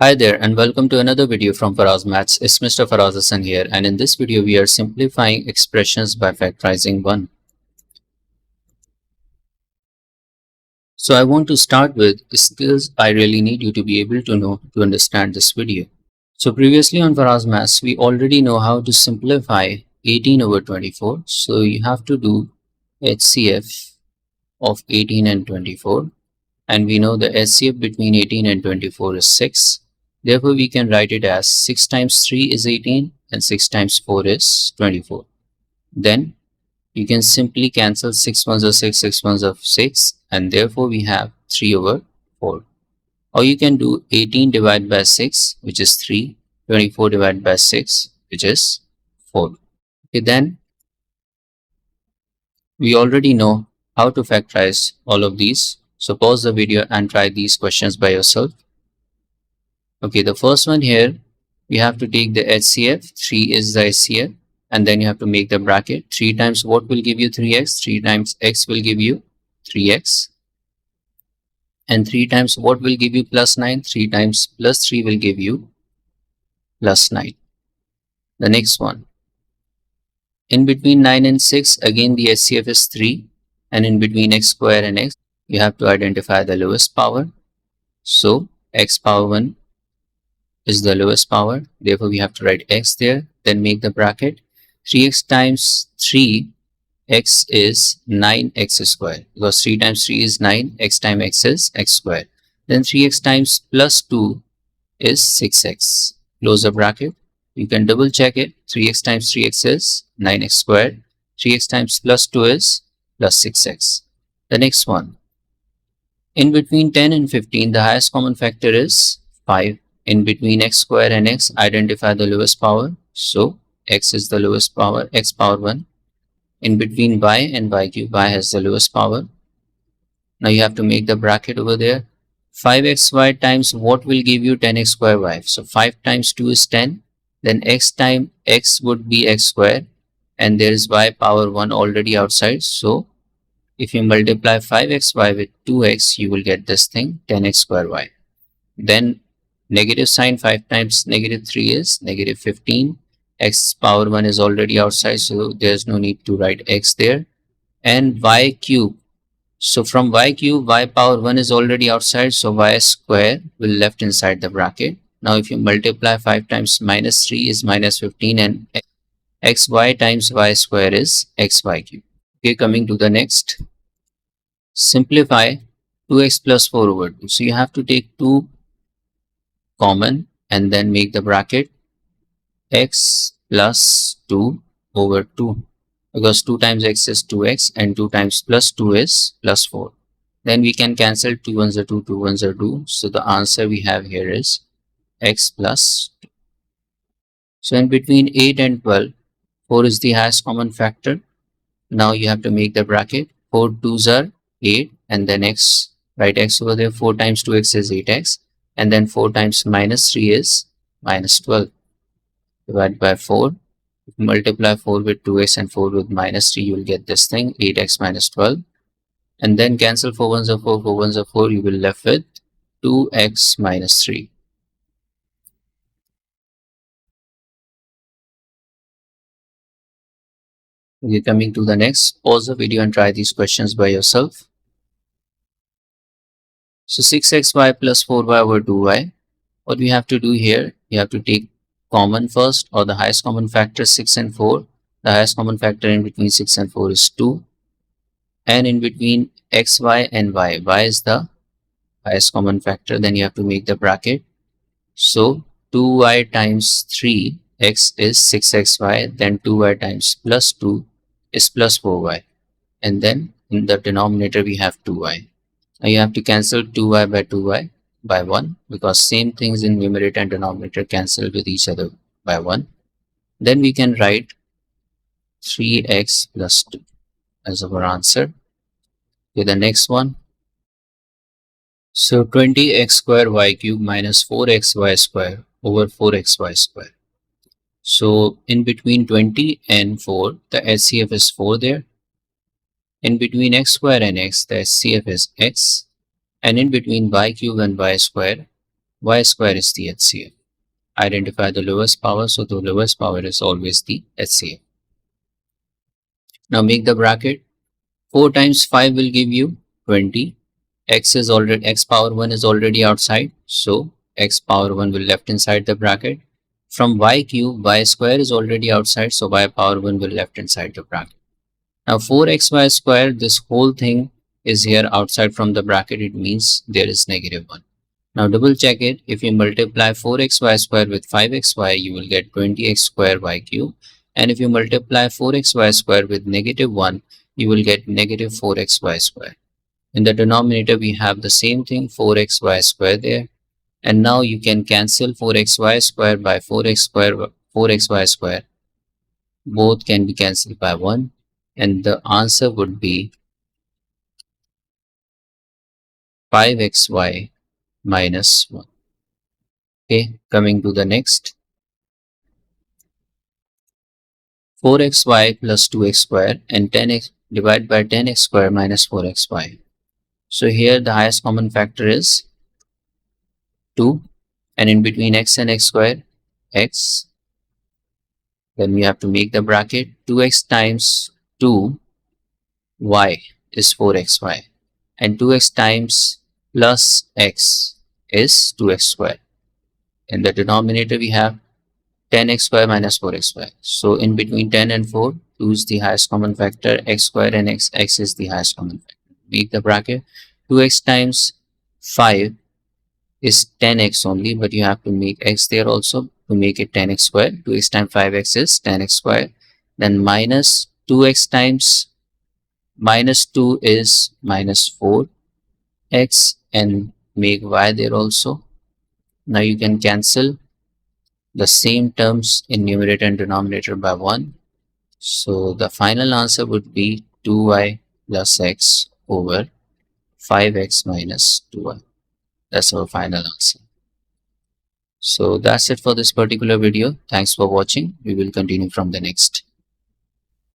Hi there and welcome to another video from Faraz Maths. It's Mr. Faraz Hassan here, and in this video we are simplifying expressions by factorizing 1. So I want to start with skills I really need you to be able to know to understand this video. So previously on Faraz Maths we already know how to simplify 18 over 24. So you have to do HCF of 18 and 24, and we know the HCF between 18 and 24 is 6. Therefore, we can write it as 6 times 3 is 18 and 6 times 4 is 24. Then you can simply cancel 6 ones of 6, 6 ones of 6, and therefore we have 3 over 4. Or you can do 18 divided by 6, which is 3, 24 divided by 6, which is 4. Okay, then we already know how to factorize all of these. So pause the video and try these questions by yourself. Okay, the first one here, we have to take the HCF, 3 is the HCF, and then you have to make the bracket. 3 times what will give you 3x? 3 times x will give you 3x. And 3 times what will give you plus 9? 3 times plus 3 will give you plus 9. The next one, in between 9 and 6, again the HCF is 3, and in between x square and x, you have to identify the lowest power. So x power 1 is the lowest power, therefore we have to write x there, then make the bracket. 3x times 3, x is 9x square, because 3 times 3 is 9, x times x is x square. Then 3x times plus 2 is 6x. Close the bracket. You can double check it. 3x times 3x is 9x squared. 3x times plus 2 is plus 6x. The next one, in between 10 and 15, the highest common factor is 5. In between x square and x, identify the lowest power. So x is the lowest power, x power 1. In between y and y cube, y has the lowest power. Now you have to make the bracket over there. 5xy times what will give you 10x square y? So 5 times 2 is 10. Then x times x would be x square. And there is y power 1 already outside. So if you multiply 5xy with 2x, you will get this thing, 10x square y. Then negative sign, 5 times negative 3 is negative 15. X power 1 is already outside, so there's no need to write x there. And y cube. So from y cube, y power 1 is already outside, so y square will left inside the bracket. Now if you multiply 5 times minus 3 is minus 15, and xy times y square is xy cube. Okay, coming to the next. Simplify 2x plus 4 over 2. So you have to take 2 common and then make the bracket x plus 2 over 2, because 2 times x is 2x and 2 times plus 2 is plus 4. Then we can cancel 2 ones are 2, 2 ones are 2. So the answer we have here is x plus 2. So in between 8 and 12, 4 is the highest common factor. Now you have to make the bracket. 4 2s are 8, and then x, write x over there. 4 times 2x is 8x, and then 4 times minus 3 is minus 12. Divide by 4. If you multiply 4 with 2x and 4 with minus 3, you will get this thing, 8x minus 12. And then cancel 4 ones are 4, 4 ones are 4, you will left with 2x minus 3. Okay, coming to the next, pause the video and try these questions by yourself. So 6xy plus 4y over 2y. What we have to do here, you have to take common first, or the highest common factor, 6 and 4. The highest common factor in between 6 and 4 is 2. And in between xy and y is the highest common factor. Then you have to make the bracket. So 2y times 3, x is 6xy. Then 2y times plus 2 is plus 4y. And then in the denominator we have 2y. Now you have to cancel 2y by 2y by 1, because same things in numerator and denominator cancel with each other by 1. Then we can write 3x plus 2 as our answer. Okay, the next one. So 20x square y cube minus 4xy square over 4xy square. So in between 20 and 4, the HCF is 4 there. In between x square and x, the HCF is x. And in between y cube and y square, y square is the HCF. Identify the lowest power, so the lowest power is always the HCF. Now make the bracket. 4 times 5 will give you 20. X power 1 is already outside, so x power 1 will left inside the bracket. From y cube, y square is already outside, so y power 1 will left inside the bracket. Now 4xy square, this whole thing is here outside from the bracket, it means there is negative 1. Now double check it. If you multiply 4xy square with 5xy, you will get 20x square y cube. And if you multiply 4xy square with negative 1, you will get negative 4xy square. In the denominator, we have the same thing, 4xy square there. And now you can cancel 4xy square by 4xy square. Both can be cancelled by 1. And the answer would be 5xy minus 1. Okay, coming to the next. 4xy plus 2x square and 10x divided by 10x square minus 4xy. So here the highest common factor is 2, and in between x and x square, x. Then we have to make the bracket. 2x times 2y is 4xy, and 2x times plus x is 2x square. In the denominator we have 10x square minus 4x square. So in between 10 and 4, 2 is the highest common factor, x square and x is the highest common factor. Make the bracket. 2x times 5 is 10x only, but you have to make x there also to make it 10x square. 2x times 5x is 10x square. Then minus 2x times minus 2 is minus 4x, and make y there also. Now you can cancel the same terms in numerator and denominator by 1. So the final answer would be 2y plus x over 5x minus 2y. That's our final answer. So that's it for this particular video. Thanks for watching. We will continue from the next.